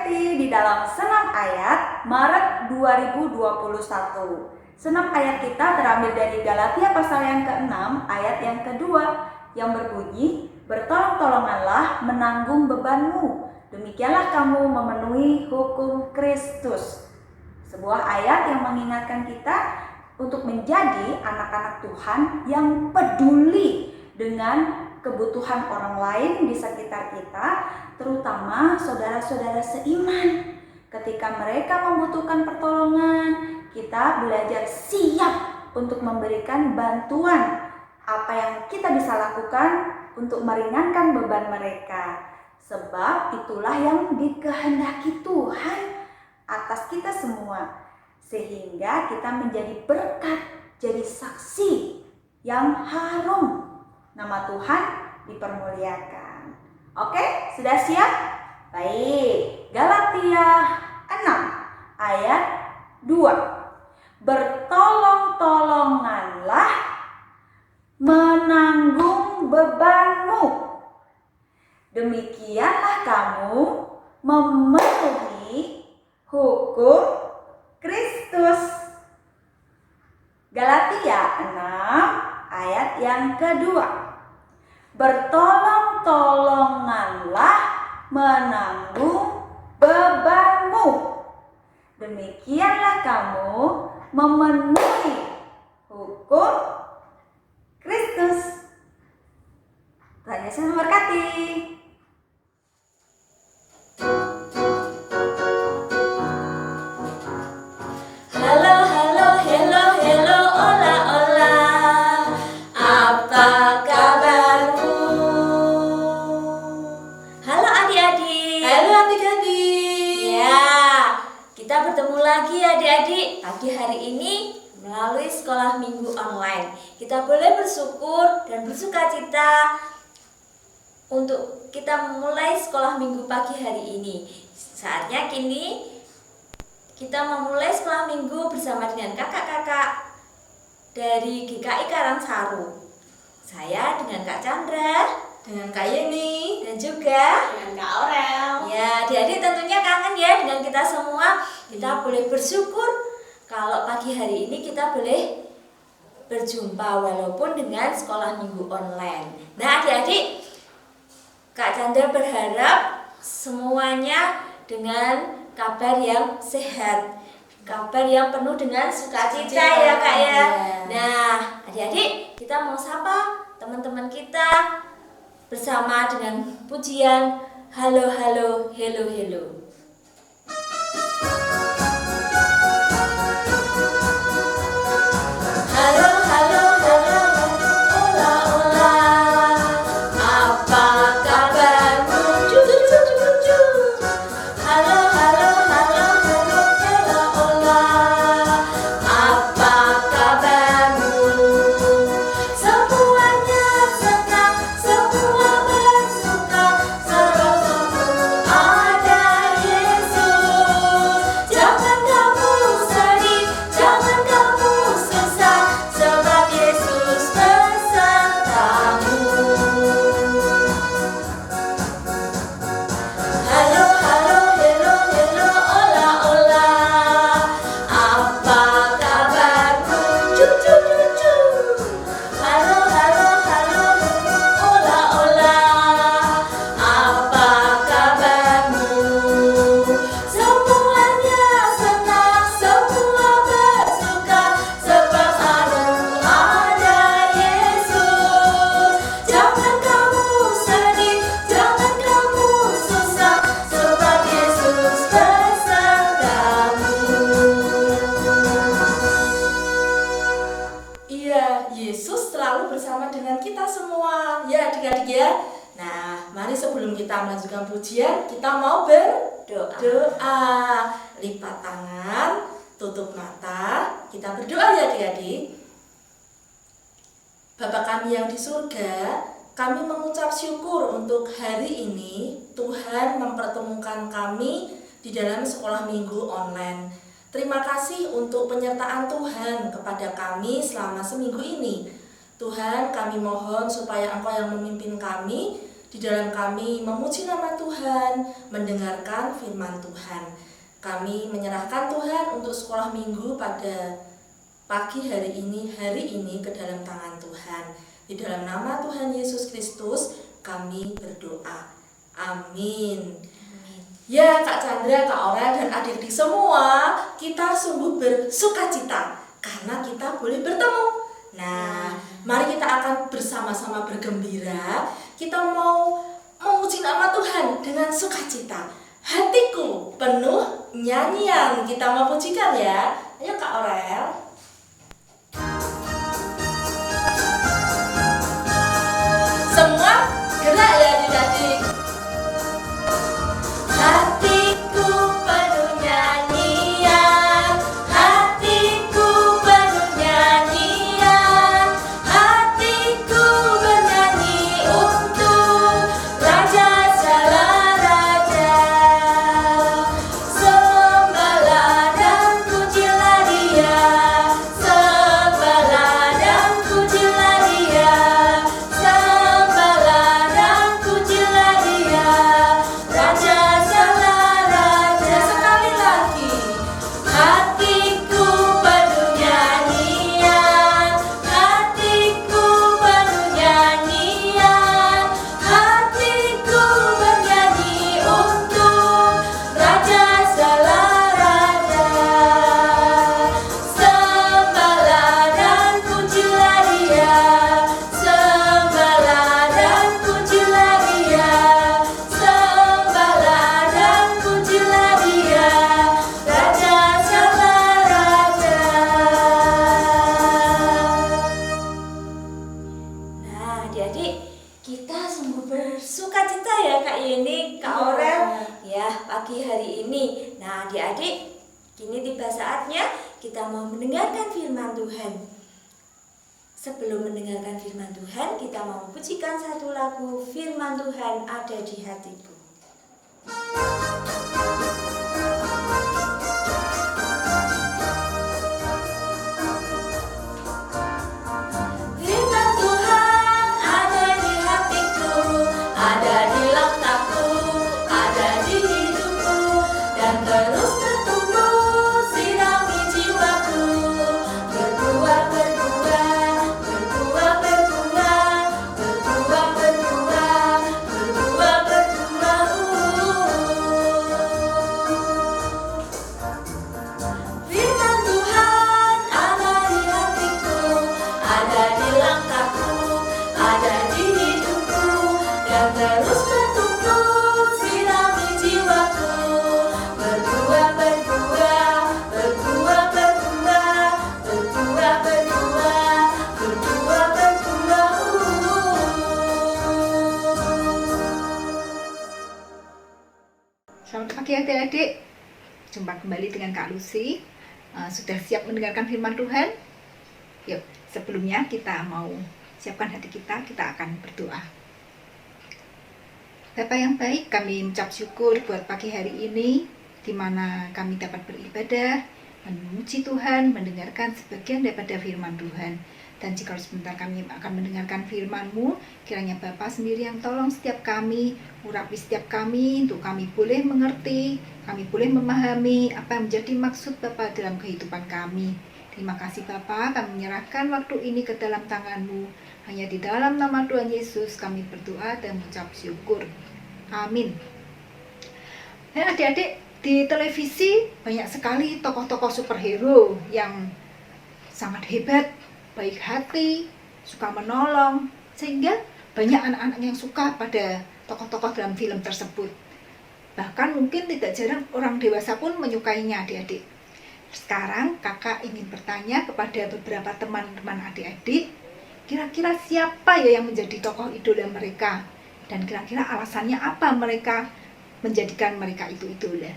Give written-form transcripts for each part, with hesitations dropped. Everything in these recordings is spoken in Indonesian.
berarti di dalam senam ayat Maret 2021. Senam ayat kita terambil dari Galatia pasal yang ke-6 ayat yang kedua yang berbunyi, bertolong-tolonganlah menanggung bebanmu, demikianlah kamu memenuhi hukum Kristus. Sebuah ayat yang mengingatkan kita untuk menjadi anak-anak Tuhan yang peduli dengan kebutuhan orang lain di sekitar kita, terutama saudara-saudara seiman. Ketika mereka membutuhkan pertolongan, kita belajar siap untuk memberikan bantuan apa yang kita bisa lakukan untuk meringankan beban mereka. Sebab itulah yang dikehendaki Tuhan atas kita semua, sehingga kita menjadi berkat, jadi saksi yang harum. Nama Tuhan dipermuliakan. Oke, sudah siap? Baik, Galatia 6 ayat 2. Bertolong-tolonganlah menanggung bebanmu, demikianlah kamu memenuhi hukum Kristus. Galatia 6 ayat yang kedua. Bertolong-tolonganlah menanggung bebanmu, demikianlah kamu memenuhi hukum Kristus. Tuhan Yesus memberkati. Lagi adik-adik, pagi hari ini melalui sekolah minggu online kita boleh bersyukur dan bersuka cita untuk kita memulai sekolah minggu pagi hari ini. Saatnya kini kita memulai sekolah minggu bersama dengan kakak-kakak dari GKI Karangsaru. Saya dengan Kak Chandra, dengan Kak Yeni, dan juga dengan Kak Aurel. Ya, adik-adik tentunya kangen ya dengan kita semua. Kita boleh bersyukur kalau pagi hari ini kita boleh berjumpa walaupun dengan sekolah minggu online. Nah, adik-adik, Kak Chandra berharap semuanya dengan kabar yang sehat, kabar yang penuh dengan sukacita ya Kak ya. Nah, adik-adik, kita mau sapa teman-teman kita bersama dengan pujian halo halo hello hello. Halo halo halo ola ola, apa kabarmu? Halo halo halo halo ola, apa kabarmu? Semuanya senang, semua bersuka, sebab semua ada Yesus. Jangan kamu sedih, jangan kamu susah, sebab Yesus besertamu. Halo halo hello hello ola ola, apa kabarmu? Halo halo halo ola ola, apa kabarmu? Semuanya senang, semua bersuka, sebab ada Yesus. Jangan kamu sedih, jangan kamu susah, sebab Yesus besertamu. Iya, Yesus selalu bersama dengan kita semua. Ya adik-adik ya. Nah, mari sebelum kita melanjutkan pujian, kita mau berdoa. Lipat tangan, tutup mata, kita berdoa ya adik-adik. Bapa kami yang di surga, kami mengucap syukur untuk hari ini Tuhan mempertemukan kami di dalam sekolah minggu online. Terima kasih untuk penyertaan Tuhan kepada kami selama seminggu ini. Tuhan, kami mohon supaya Engkau yang memimpin kami di dalam kami memuji nama Tuhan, mendengarkan firman Tuhan. Kami menyerahkan Tuhan untuk sekolah minggu pada pagi hari ini ke dalam tangan Tuhan. Di dalam nama Tuhan Yesus Kristus kami berdoa. Amin. Ya Kak Chandra, Kak Aurel, dan adik-adik semua, kita sungguh bersukacita karena kita boleh bertemu. Nah, mari kita akan bersama-sama bergembira. Kita mau memuji nama Tuhan dengan sukacita. Hatiku penuh nyanyian. Kita mau pujikan ya. Ayo Kak Aurel. Semua gerak ya adik-adik. Hatiku penuh nyanyian, hatiku penuh nyanyian, hatiku bernyanyi untuk Raja segala raja. Sembahlah dan pujilah Dia, sembahlah dan pujilah Dia, sembahlah dan pujilah Dia, Raja segala raja. Sekali lagi, hatiku penuh nyanyian, hatiku penuh nyanyian, hatiku bernyanyi untuk Raja segala raja. Sembahlah dan pujilah Dia, sembahlah dan pujilah Dia, sembahlah dan pujilah Dia, Raja segala raja. Nah, adik-adik, kita sungguh bersukacita ya Kak Yeni, Kak Aurel, ya pagi hari ini. Nah, adik-adik, kini tiba saatnya kita mau mendengarkan firman Tuhan. Sebelum mendengarkan firman Tuhan, kita mau pujikan satu lagu Firman Tuhan Ada di Hatiku. Firman Tuhan ada di hatiku, ada di langkahku, ada di hidupku, dan terus bertumbuh sirami jiwaku. Berbuah, berbuah, berbuah, berbuah, berbuah, berbuah, berbuah, berbuah. Firman Tuhan ada di hatiku, ada di langkahku, ada di hidupku, dan terus bertumbuh sirami jiwaku. Berbuah, berbuah, berbuah, berbuah, berbuah, berbuah, berbuah, berbuah. Selamat pagi adik-adik. Jumpa kembali dengan Kak Lucy. Sudah siap mendengarkan firman Tuhan? Yuk, sebelumnya kita mau siapkan hati kita akan berdoa. Bapa yang baik, kami mengucap syukur buat pagi hari ini, di mana kami dapat beribadah, memuji Tuhan, mendengarkan sebagian daripada firman Tuhan. Dan jika sebentar kami akan mendengarkan firman-Mu, kiranya Bapa sendiri yang tolong setiap kami, urapi setiap kami, untuk kami boleh mengerti, kami boleh memahami apa yang menjadi maksud Bapa dalam kehidupan kami. Terima kasih Bapa, kami menyerahkan waktu ini ke dalam tangan-Mu. Hanya di dalam nama Tuhan Yesus kami berdoa dan mengucap syukur. Amin. Dan adik-adik, di televisi banyak sekali tokoh-tokoh superhero yang sangat hebat, baik hati, suka menolong, sehingga banyak anak-anak yang suka pada tokoh-tokoh dalam film tersebut. Bahkan mungkin tidak jarang orang dewasa pun menyukainya adik-adik. Sekarang kakak ingin bertanya kepada beberapa teman-teman adik-adik, kira-kira siapa ya yang menjadi tokoh idola mereka? Dan kira-kira alasannya apa mereka menjadikan mereka itu idola?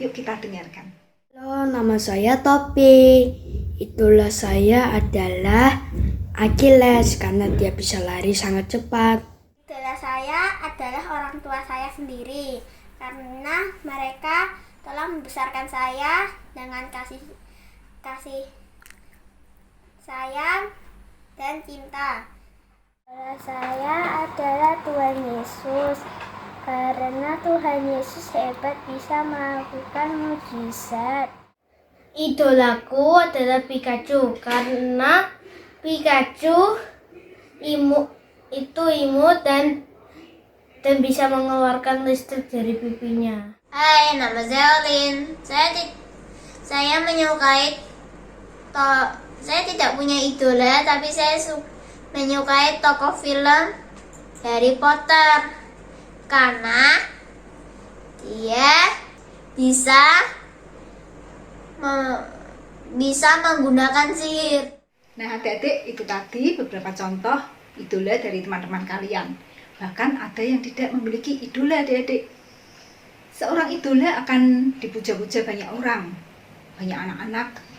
Yuk kita dengarkan. Halo, nama saya Topi. Idola saya adalah Achilles karena dia bisa lari sangat cepat. Idola saya adalah orang tua saya sendiri karena mereka telah membesarkan saya dengan kasih sayang dan cinta. Idola saya adalah Tuhan Yesus. Karena Tuhan Yesus hebat bisa melakukan mujizat. Idolaku adalah Pikachu karena Pikachu imut dan bisa mengeluarkan listrik dari pipinya. Hai, nama saya Olin. Saya menyukai saya tidak punya idola, tapi saya menyukai tokoh film Harry Potter karena dia bisa menggunakan sihir. Nah, adik-adik, itu tadi beberapa contoh idola dari teman-teman kalian. Bahkan ada yang tidak memiliki idola, adik-adik. Seorang idola akan dipuja-puja banyak orang, banyak anak-anak.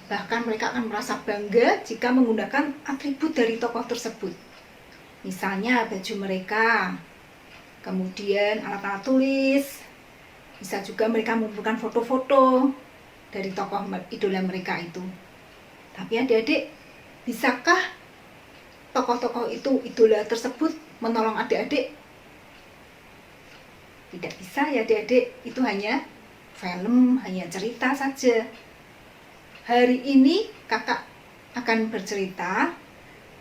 Bahkan mereka akan merasa bangga jika menggunakan atribut dari tokoh tersebut. Misalnya baju mereka, kemudian alat-alat tulis. Bisa juga mereka mengumpulkan foto-foto dari tokoh idola mereka itu. Tapi adik-adik, bisakah tokoh-tokoh itu, idola tersebut menolong adik-adik? Tidak bisa ya adik-adik, itu hanya film, hanya cerita saja. Hari ini kakak akan bercerita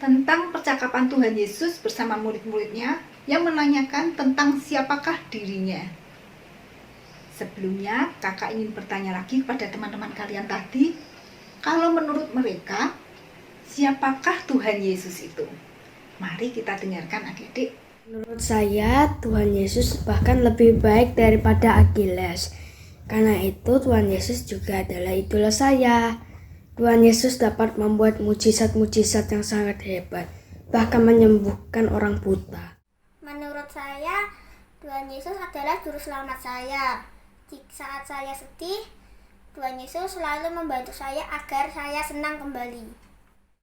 tentang percakapan Tuhan Yesus bersama murid-muridnya yang menanyakan tentang siapakah dirinya. Sebelumnya kakak ingin bertanya lagi kepada teman-teman kalian tadi, kalau menurut mereka siapakah Tuhan Yesus itu? Mari kita dengarkan adik-adik. Menurut saya, Tuhan Yesus bahkan lebih baik daripada Achilles. Karena itu, Tuhan Yesus juga adalah idola saya. Tuhan Yesus dapat membuat mujizat-mujizat yang sangat hebat, bahkan menyembuhkan orang buta. Menurut saya, Tuhan Yesus adalah juru selamat saya. Saat saya sedih, Tuhan Yesus selalu membantu saya agar saya senang kembali.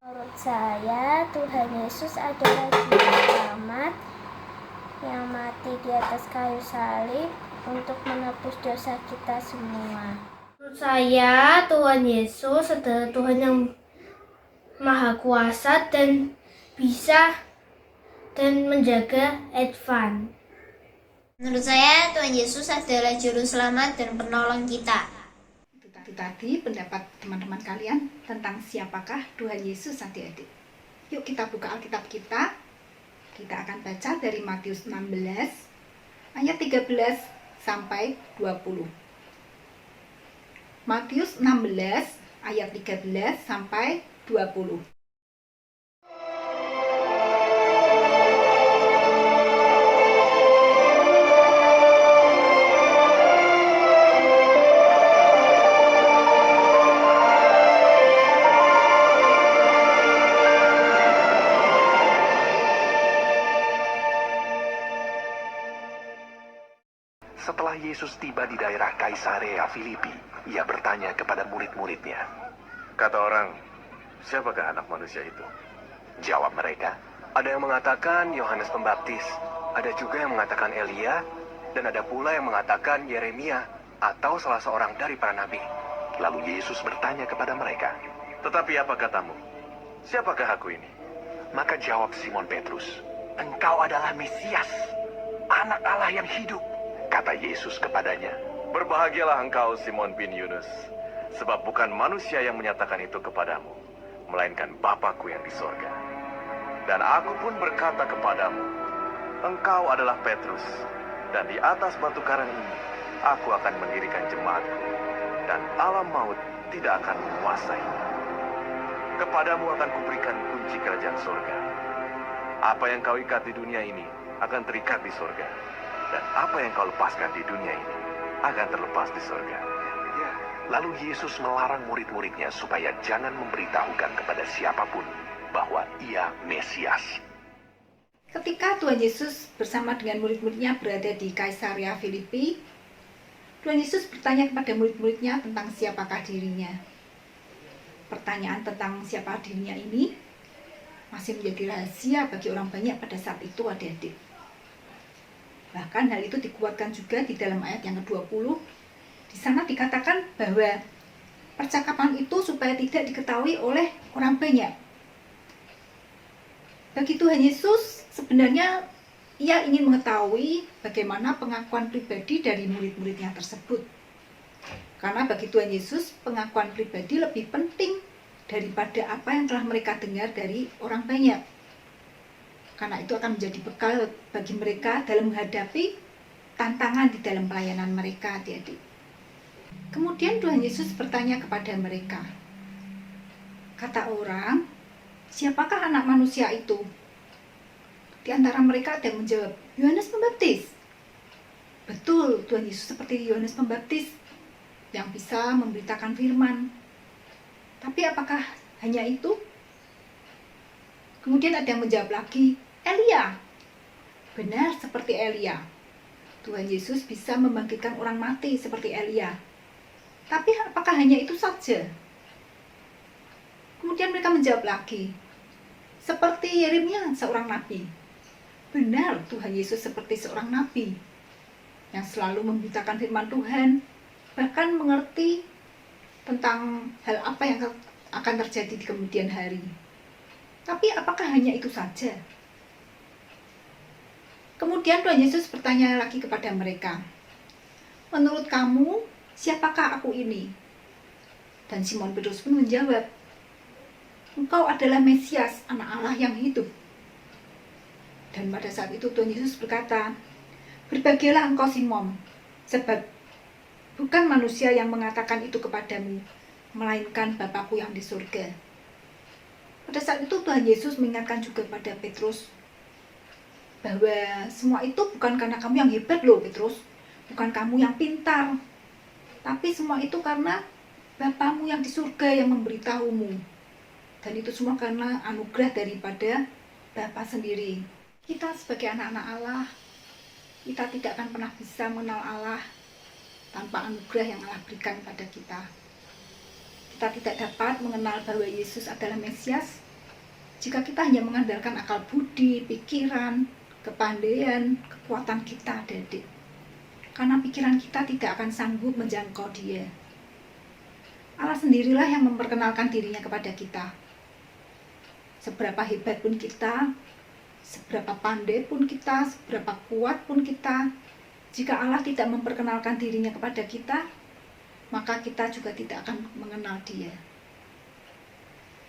Menurut saya, Tuhan Yesus adalah juru selamat yang mati di atas kayu salib untuk menebus dosa kita semua. Menurut saya, Tuhan Yesus adalah Tuhan yang Maha Kuasa dan bisa dan menjaga Advan. Menurut saya, Tuhan Yesus adalah juru selamat dan penolong kita. Itu tadi pendapat teman-teman kalian tentang siapakah Tuhan Yesus adik-adik. Yuk kita buka Alkitab kita. Kita akan baca dari Matius 16 ayat 13 sampai 20. Matius 16 ayat 13 sampai 20. Setelah Yesus tiba di daerah Kaisarea Filipi, ia bertanya kepada murid-muridnya, Kata orang, siapakah anak manusia itu? jawab mereka, ada yang mengatakan Yohanes Pembaptis, ada juga yang mengatakan Elia, dan ada pula yang mengatakan Yeremia atau salah seorang dari para nabi. Lalu Yesus bertanya kepada mereka, Tetapi apa katamu? Siapakah aku ini? maka jawab Simon Petrus, engkau adalah Mesias, anak Allah yang hidup. Kata Yesus kepadanya, Berbahagialah engkau Simon bin Yunus, sebab bukan manusia yang menyatakan itu kepadamu, melainkan Bapa-Ku yang di sorga. Dan aku pun berkata kepadamu, engkau adalah Petrus, dan di atas batu karang ini aku akan mendirikan jemaatku, dan alam maut tidak akan menguasainya. Kepadamu akan kuberikan kunci kerajaan sorga. Apa yang kau ikat di dunia ini akan terikat di sorga, dan apa yang kau lepaskan di dunia ini akan terlepas di sorga. ya. Lalu Yesus melarang murid-muridnya supaya jangan memberitahukan kepada siapapun bahwa ia Mesias. Ketika Tuhan Yesus bersama dengan murid-muridnya berada di Kaisarea Filipi, Tuhan Yesus bertanya kepada murid-muridnya tentang siapakah dirinya. Pertanyaan tentang siapa dirinya ini masih menjadi rahasia bagi orang banyak pada saat itu, adik-adik. Bahkan hal itu dikuatkan juga di dalam ayat yang ke-20. Di sana dikatakan bahwa percakapan itu supaya tidak diketahui oleh orang banyak. Bagi Tuhan Yesus, sebenarnya ia ingin mengetahui bagaimana pengakuan pribadi dari murid-muridnya tersebut. Karena bagi Tuhan Yesus, pengakuan pribadi lebih penting daripada apa yang telah mereka dengar dari orang banyak. Karena itu akan menjadi bekal bagi mereka dalam menghadapi tantangan di dalam pelayanan mereka, adik-adik. Kemudian Tuhan Yesus bertanya kepada mereka, kata orang, siapakah anak manusia itu? Di antara mereka ada yang menjawab, Yohanes Pembaptis. Betul, Tuhan Yesus seperti Yohanes Pembaptis yang bisa memberitakan firman. Tapi apakah hanya itu? Kemudian ada yang menjawab lagi, Elia. Benar, seperti Elia. Tuhan Yesus bisa membangkitkan orang mati seperti Elia. Tapi apakah hanya itu saja? Kemudian mereka menjawab lagi, seperti Yeremia, seorang nabi. Benar, Tuhan Yesus seperti seorang nabi yang selalu memberitakan firman Tuhan, bahkan mengerti tentang hal apa yang akan terjadi di kemudian hari. Tapi apakah hanya itu saja? Kemudian Tuhan Yesus bertanya lagi kepada mereka, menurut kamu, siapakah aku ini? Dan Simon Petrus pun menjawab, engkau adalah Mesias, anak Allah yang hidup. Dan pada saat itu Tuhan Yesus berkata, berbahagialah engkau Simon, sebab bukan manusia yang mengatakan itu kepadamu, melainkan Bapakku yang di surga. Pada saat itu Tuhan Yesus mengingatkan juga pada Petrus, bahwa semua itu bukan karena kamu yang hebat loh Petrus, bukan kamu yang pintar, tapi semua itu karena Bapakmu yang di surga yang memberitahumu. Dan itu semua karena anugerah daripada Bapa sendiri. Kita sebagai anak-anak Allah, kita tidak akan pernah bisa mengenal Allah tanpa anugerah yang Allah berikan pada kita. Kita tidak dapat mengenal bahwa Yesus adalah Mesias jika kita hanya mengandalkan akal budi, pikiran, kepandaian, kekuatan kita, adik-adik. Karena pikiran kita tidak akan sanggup menjangkau Dia. Allah sendirilah yang memperkenalkan dirinya kepada kita. Seberapa hebat pun kita, seberapa pandai pun kita, seberapa kuat pun kita, jika Allah tidak memperkenalkan dirinya kepada kita, maka kita juga tidak akan mengenal Dia.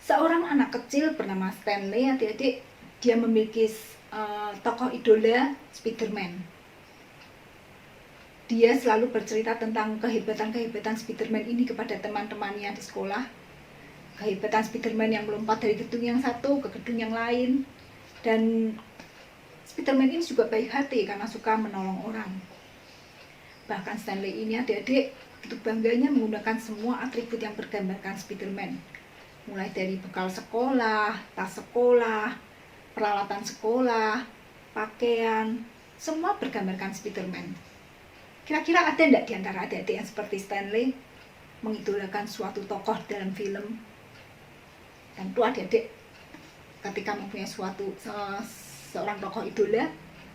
Seorang anak kecil bernama Stanley, adik-adik, dia memiliki tokoh idola Spiderman. Dia selalu bercerita tentang kehebatan-kehebatan Spiderman ini kepada teman-temannya di sekolah. Kehebatan Spiderman yang melompat dari gedung yang satu ke gedung yang lain. Dan Spiderman ini juga baik hati karena suka menolong orang. Bahkan Stanley ini, adik-adik, begitu bangganya menggunakan semua atribut yang bergambarkan Spiderman. Mulai dari bekal sekolah, tas sekolah, peralatan sekolah, pakaian, semua bergambarkan Spiderman. Kira-kira ada enggak di antara adik-adik yang seperti Stanley mengidolakan suatu tokoh dalam film? Tentu adik-adik ketika mempunyai seorang tokoh idola,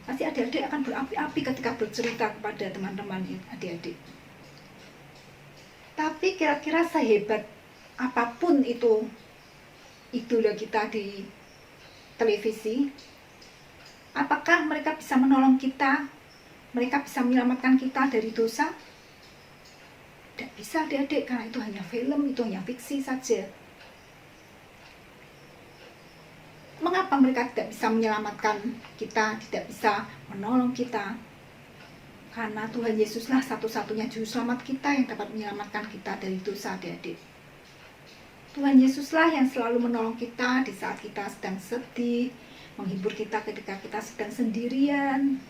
pasti adik-adik akan berapi-api ketika bercerita kepada teman-teman adik-adik. Tapi kira-kira sehebat apapun itu idola kita di televisi, apakah mereka bisa menolong kita? Mereka bisa menyelamatkan kita dari dosa? Tidak bisa adik-adik, karena itu hanya film, itu hanya fiksi saja. Mengapa mereka tidak bisa menyelamatkan kita, tidak bisa menolong kita? Karena Tuhan Yesuslah satu-satunya juru selamat kita yang dapat menyelamatkan kita dari dosa, adik-adik. Tuhan Yesuslah yang selalu menolong kita di saat kita sedang sedih, menghibur kita ketika kita sedang sendirian.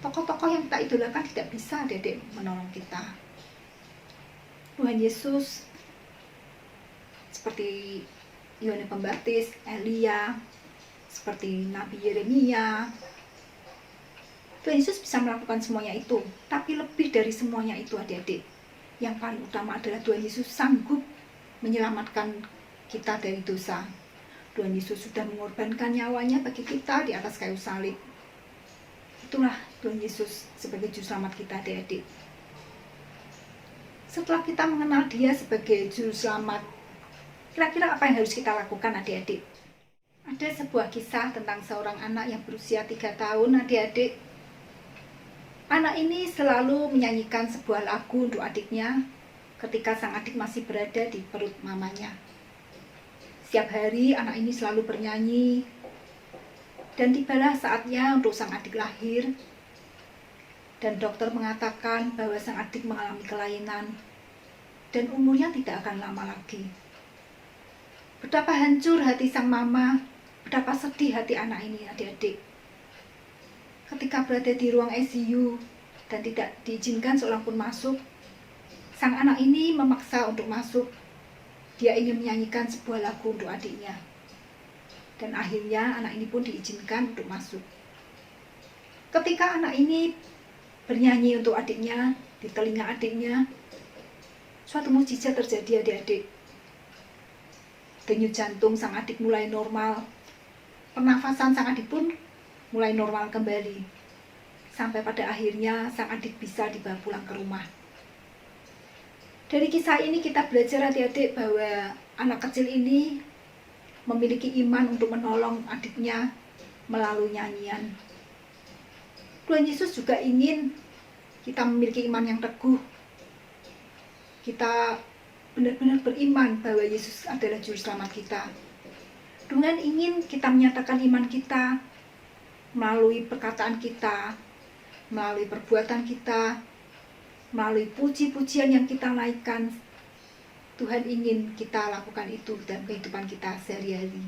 Tokoh-tokoh yang kita idolakan tidak bisa, adik-adik, menolong kita. Tuhan Yesus seperti Yohanes Pembaptis, Elia, seperti Nabi Yeremia. Tuhan Yesus bisa melakukan semuanya itu, tapi lebih dari semuanya itu, adik-adik, yang paling utama adalah Tuhan Yesus sanggup menyelamatkan kita dari dosa. Tuhan Yesus sudah mengorbankan nyawanya bagi kita di atas kayu salib. Itulah Tuhan Yesus sebagai juru selamat kita, adik-adik. Setelah kita mengenal Dia sebagai juru selamat, kira-kira apa yang harus kita lakukan, adik-adik? Ada sebuah kisah tentang seorang anak yang berusia 3 tahun, adik-adik. Anak ini selalu menyanyikan sebuah lagu untuk adiknya ketika sang adik masih berada di perut mamanya. Setiap hari anak ini selalu bernyanyi, dan tibalah saatnya untuk sang adik lahir. Dan dokter mengatakan bahwa sang adik mengalami kelainan dan umurnya tidak akan lama lagi. Betapa hancur hati sang mama, betapa sedih hati anak ini, adik-adik. Ketika berada di ruang ICU dan tidak diizinkan seorang pun masuk, sang anak ini memaksa untuk masuk. Dia ingin menyanyikan sebuah lagu untuk adiknya. Dan akhirnya anak ini pun diizinkan untuk masuk. Ketika anak ini bernyanyi untuk adiknya, di telinga adiknya, suatu mukjizat terjadi, adik-adik. Denyut jantung sang adik mulai normal. Pernafasan sang adik pun mulai normal kembali. Sampai pada akhirnya sang adik bisa dibawa pulang ke rumah. Dari kisah ini kita belajar, adik-adik, bahwa anak kecil ini memiliki iman untuk menolong adiknya melalui nyanyian. Tuhan Yesus juga ingin kita memiliki iman yang teguh. Kita benar-benar beriman bahwa Yesus adalah juru selamat kita. Tuhan ingin kita menyatakan iman kita melalui perkataan kita, melalui perbuatan kita, melalui puji-pujian yang kita naikkan. Tuhan ingin kita lakukan itu dalam kehidupan kita sehari-hari.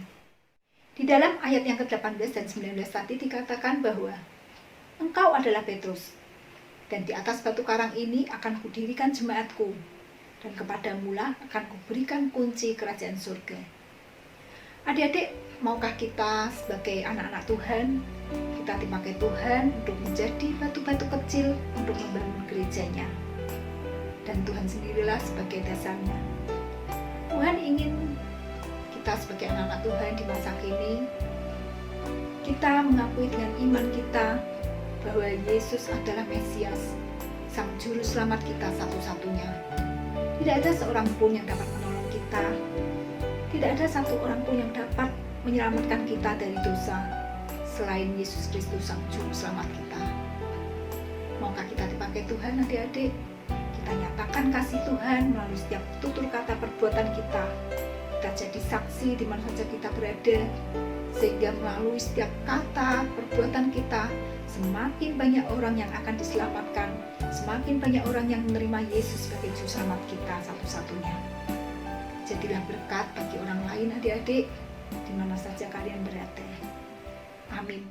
Di dalam ayat yang ke-18 dan 19 tadi dikatakan bahwa engkau adalah Petrus, dan di atas batu karang ini akan kudirikan jemaatku, dan kepadamulah akan kuberikan kunci kerajaan surga. Adik-adik, maukah kita sebagai anak-anak Tuhan, kita dipakai Tuhan untuk menjadi batu-batu kecil untuk membangun gerejanya. Dan Tuhan sendirilah sebagai dasarnya. Tuhan ingin kita sebagai anak-anak Tuhan di masa kini, kita mengakui dengan iman kita bahwa Yesus adalah Mesias, Sang Juru Selamat kita satu-satunya. Tidak ada seorang pun yang dapat menolong kita. Tidak ada satu orang pun yang dapat menyelamatkan kita dari dosa selain Yesus Kristus, Sang Juru Selamat kita. Maukah kita dipakai Tuhan, adik-adik? Kita nyatakan kasih Tuhan melalui setiap tutur kata perbuatan kita. Kita jadi saksi di mana saja kita berada, sehingga melalui setiap kata perbuatan kita, semakin banyak orang yang akan diselamatkan, semakin banyak orang yang menerima Yesus sebagai juru selamat kita satu-satunya. Jadilah berkat bagi orang lain, adik-adik, di mana saja kalian berada. Amin.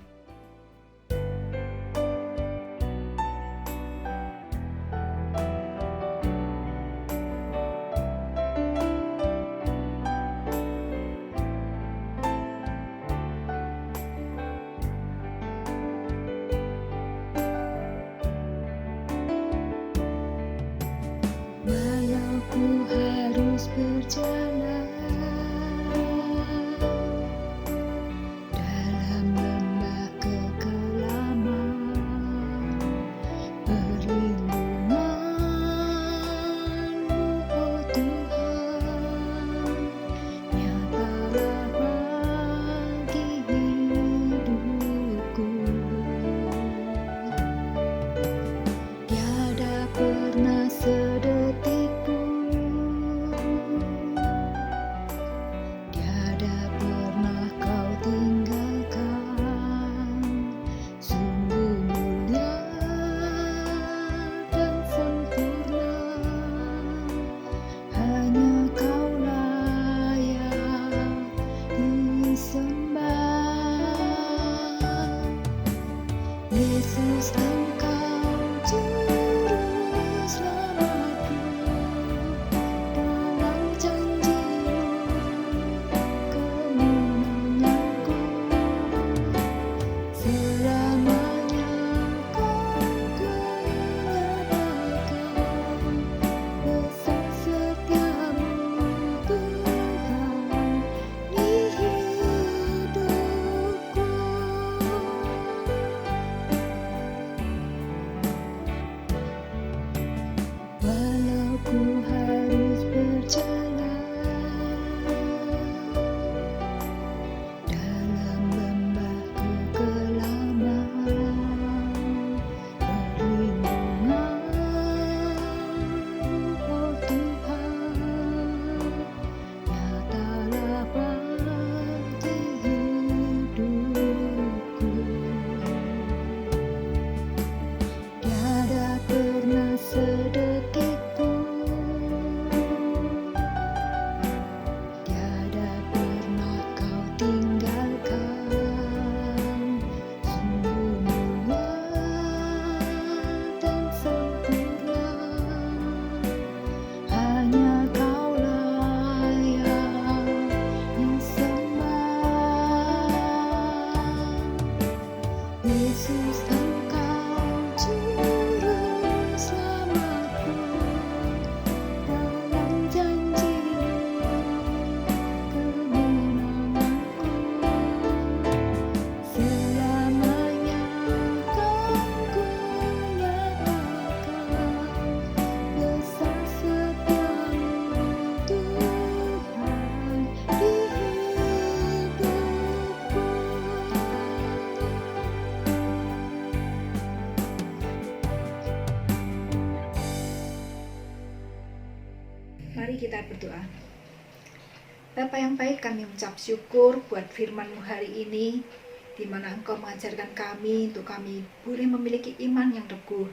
Walau ku harus berjalan dalam lembah kekelaman, perlindungan-Mu, oh Tuhan, nyatalah bagi hidupku. Tiada pernah sedetik pun, tiada pernah Kau tinggalkan. Sungguh mulia dan sempurna, hanya Kau layak disembah. Yesus, Engkau juru selamatku, dalam janji-Mu kemenanganku. Selamanya Kau kunyatakan besar setia-Mu, Tuhan, di hidupku. Mari kita berdoa. Bapa yang baik, kami mengucap syukur buat firman-Mu hari ini, di mana Engkau mengajarkan kami untuk kami boleh memiliki iman yang teguh,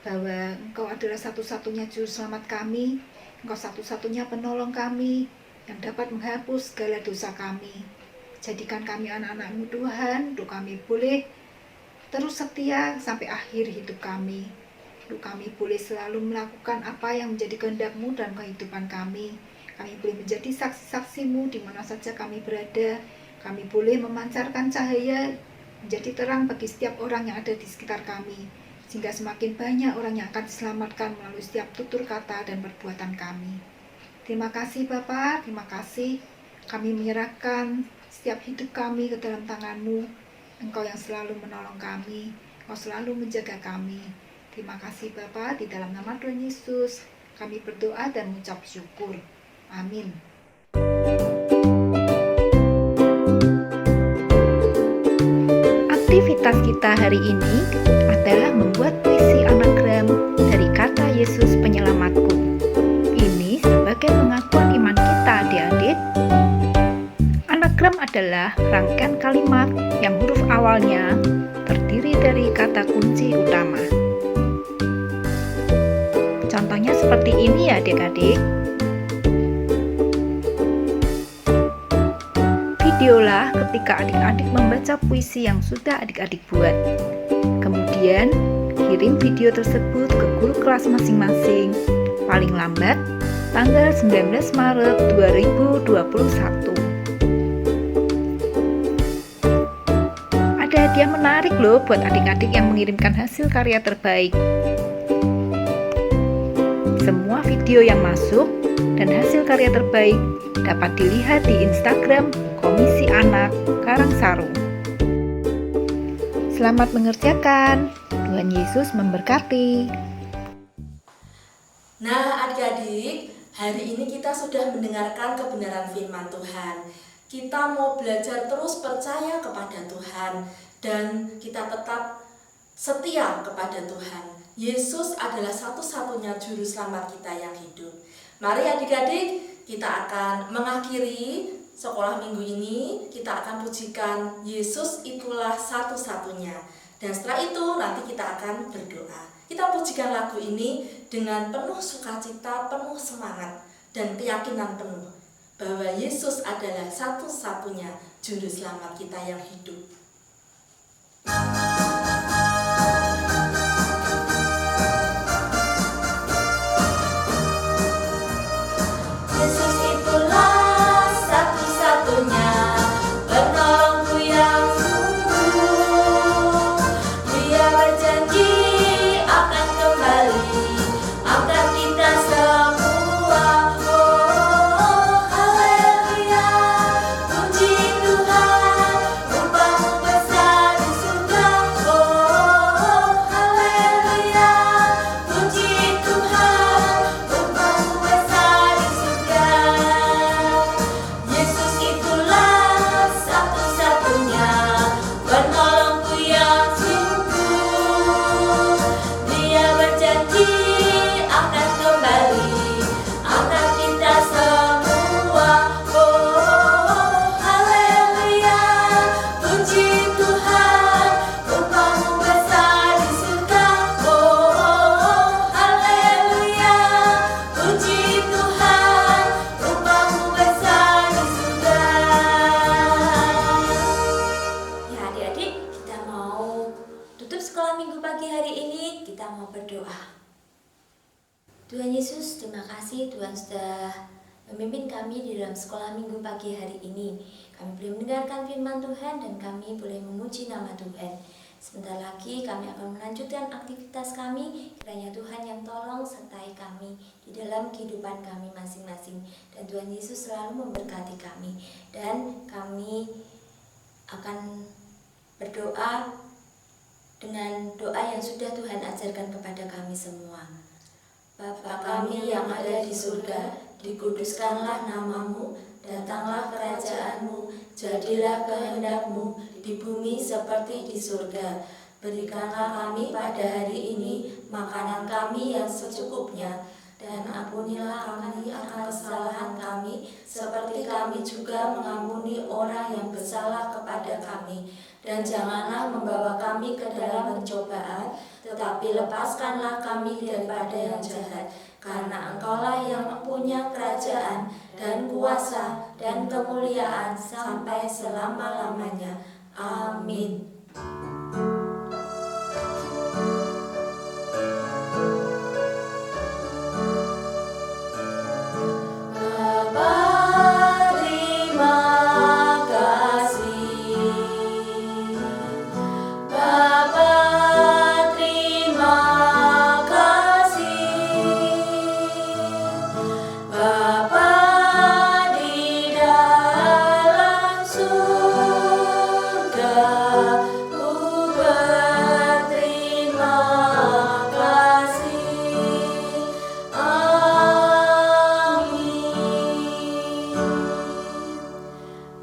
bahwa Engkau adalah satu-satunya juru selamat kami, Engkau satu-satunya penolong kami, yang dapat menghapus segala dosa kami. Jadikan kami anak-anak-Mu Tuhan, untuk kami boleh terus setia sampai akhir hidup kami. Untuk kami boleh selalu melakukan apa yang menjadi kehendak-Mu dalam kehidupan kami. Kami boleh menjadi saksi-saksi-Mu di mana saja kami berada. Kami boleh memancarkan cahaya menjadi terang bagi setiap orang yang ada di sekitar kami, sehingga semakin banyak orang yang akan diselamatkan melalui setiap tutur kata dan perbuatan kami. Terima kasih Bapa, terima kasih. Kami menyerahkan setiap hidup kami ke dalam tangan-Mu. Engkau yang selalu menolong kami, Engkau selalu menjaga kami. Terima kasih Bapa, di dalam nama Tuhan Yesus kami berdoa dan mengucap syukur. Amin. Aktivitas kita hari ini adalah membuat puisi anagram dari kata Yesus Penyelamatku. Ini sebagai pengakuan iman kita, adik-adik. Anagram adalah rangkaian kalimat yang huruf awalnya terdiri dari kata kunci utama. Contohnya seperti ini ya adik-adik. Videolah ketika adik-adik membaca puisi yang sudah adik-adik buat. Kemudian, kirim video tersebut ke guru kelas masing-masing, paling lambat tanggal 19 Maret 2021. Ada hadiah menarik loh buat adik-adik yang mengirimkan hasil karya terbaik. Semua video yang masuk dan hasil karya terbaik dapat dilihat di Instagram Komisi Anak Karangsaru. Selamat mengerjakan. Tuhan Yesus memberkati. Nah adik-adik, hari ini kita sudah mendengarkan kebenaran firman Tuhan. Kita mau belajar terus percaya kepada Tuhan dan kita tetap setia kepada Tuhan. Yesus adalah satu-satunya juru selamat kita yang hidup. Mari adik-adik, kita akan mengakhiri sekolah minggu ini. Kita akan pujikan Yesus itulah satu-satunya. Dan setelah itu nanti kita akan berdoa. Kita pujikan lagu ini dengan penuh sukacita, penuh semangat, dan keyakinan penuh bahwa Yesus adalah satu-satunya juru selamat kita yang hidup. Yesus itulah satu-satunya penolongku yang sungguh. Dia berjanji akan kembali angkat kita semua. Oh, haleluya, puji Tuhan, upah-Mu besar di surga. Oh, haleluya, puji Tuhan, upah-Mu besar di surga. Yesus itulah satu-satunya penolongku yang sungguh. Dia berjanji akan kembali angkat kita semua. Oh, haleluya, puji Tuhan, upah-Mu besar di surga. Oh, haleluya, puji Tuhan, upah-Mu besar di surga. Ya adik-adik, kita mau tutup sekolah minggu pagi hari ini. Kita mau berdoa. Tuhan Yesus, terima kasih Tuhan sudah memimpin kami di dalam sekolah minggu pagi hari ini. Kami boleh mendengarkan firman Tuhan dan kami boleh memuji nama Tuhan. Sebentar lagi kami akan melanjutkan aktivitas kami. Kiranya Tuhan yang tolong sertai kami di dalam kehidupan kami masing-masing. Dan Tuhan Yesus selalu memberkati kami. Dan kami akan berdoa dengan doa yang sudah Tuhan ajarkan kepada kami semua. Bapa kami yang ada di surga, dikuduskanlah nama-Mu, datanglah kerajaan-Mu, jadilah kehendak-Mu di bumi seperti di surga. Berikanlah kami pada hari ini makanan kami yang secukupnya, Dan ampunilah kami akan kesalahan kami, seperti kami juga mengampuni orang yang bersalah kepada kami. Dan janganlah membawa kami ke dalam pencobaan, tetapi lepaskanlah kami daripada yang jahat. Karena Engkaulah yang punya kerajaan dan kuasa dan kemuliaan sampai selama-lamanya. Amin.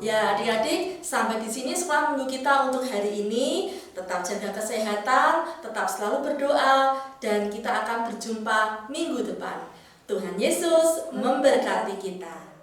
Ya, adik-adik, sampai di sini sekolah minggu kita untuk hari ini. Tetap jaga kesehatan, tetap selalu berdoa, dan kita akan berjumpa minggu depan. Tuhan Yesus memberkati kita.